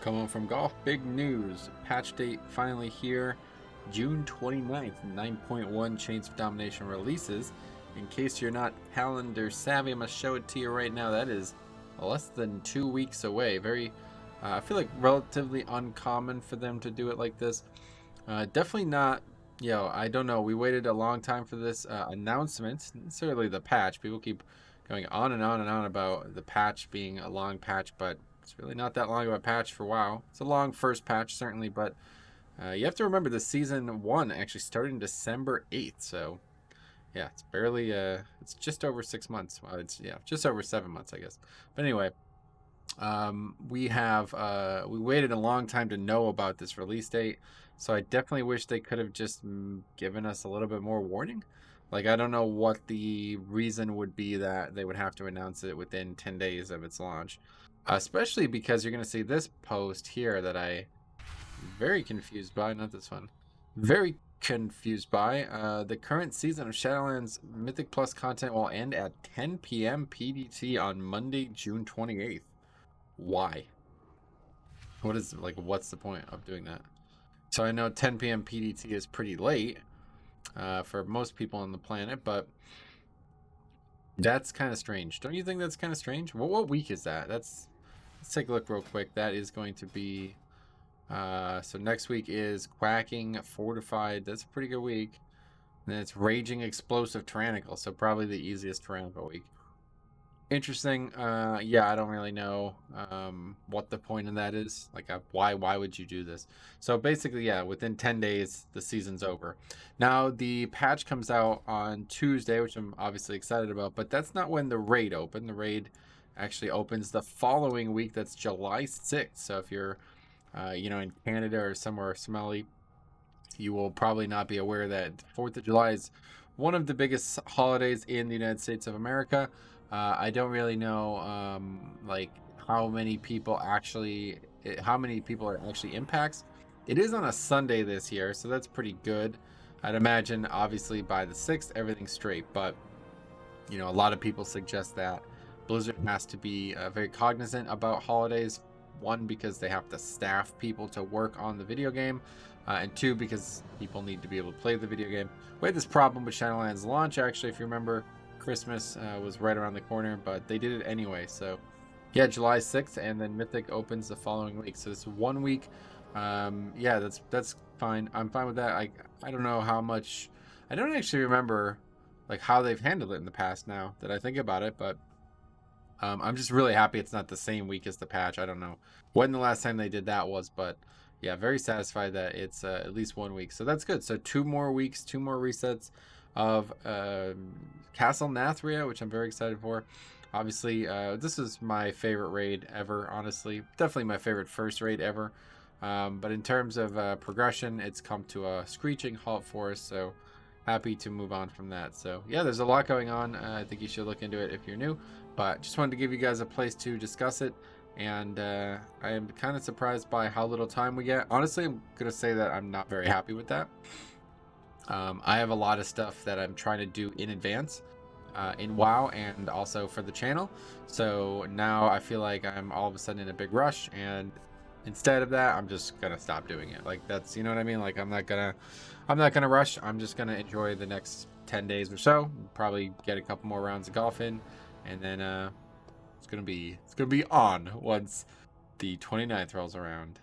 Coming from golf, big news. Patch date finally here. June 29th, 9.1 Chains of Domination releases. In case you're not calendar savvy, I'm going to show it to you right now. That is less than 2 weeks away. Very, I feel like relatively uncommon for them to do it like this. Definitely not, I don't know. We waited a long time for this announcement. Necessarily the patch. People keep going on and on and on about the patch being a long patch, but it's really not that long of a patch for WoW. It's a long first patch, certainly, but you have to remember the season 1 actually started in December 8th, so yeah, it's barely, it's just over 6 months. Well, it's, just over 7 months, I guess. But anyway, we waited a long time to know about this release date, so I definitely wish they could have just given us a little bit more warning. Like, I don't know what the reason would be that they would have to announce it within 10 days of its launch. Especially because you're going to see this post here that I'm very confused by. Not this one. Very confused by. The current season of Shadowlands Mythic Plus content will end at 10 p.m. PDT on Monday, June 28th. Why? What's the point of doing that? So I know 10 p.m. PDT is pretty late for most people on the planet, but that's kind of strange. Don't you think that's kind of strange? What week is that? Let's take a look real quick. That is going to be so next week is Quacking Fortified. That's a pretty good week. And then it's Raging Explosive Tyrannical, so probably the easiest Tyrannical week. Interesting. Yeah, I don't really know what the point of that is. Like, why would you do this? So basically, yeah, within 10 days, the season's over. Now, the patch comes out on Tuesday, which I'm obviously excited about, but that's not when the raid opened. The raid actually opens the following week. That's July 6th. So if you're, in Canada or somewhere smelly, you will probably not be aware that 4th of July is one of the biggest holidays in the United States of America. I don't really know like how many people it actually impacts. It is on a Sunday this year, so that's pretty good. I'd imagine obviously by the 6th everything's straight, but a lot of people suggest that Blizzard has to be very cognizant about holidays. One, because they have to staff people to work on the video game, and two, because people need to be able to play the video game. We had this problem with Shadowlands launch, actually, if you remember. Christmas was right around the corner, but they did it anyway. So yeah, July 6th, and then Mythic opens the following week. So it's 1 week. Yeah, that's fine. I'm fine with that. I don't know how much. I don't actually remember like how they've handled it in the past now that I think about it, but I'm just really happy it's not the same week as the patch. I don't know when the last time they did that was, but yeah, very satisfied that it's at least 1 week. So that's good. So 2 more weeks, 2 more resets of Castle Nathria, which I'm very excited for. Obviously, this is my favorite raid ever, honestly. Definitely my favorite first raid ever. But in terms of progression, it's come to a screeching halt for us, so happy to move on from that. So yeah, there's a lot going on. I think you should look into it if you're new, but just wanted to give you guys a place to discuss it. And I am kind of surprised by how little time we get. Honestly, I'm gonna say that I'm not very happy with that. I have a lot of stuff that I'm trying to do in advance in WoW and also for the channel. So now I feel like I'm all of a sudden in a big rush, and instead of that, I'm just gonna stop doing it. Like, that's, you know what I mean? Like, I'm not gonna rush. I'm just gonna enjoy the next 10 days or so. Probably get a couple more rounds of golf in, and then it's gonna be on once the 29th rolls around.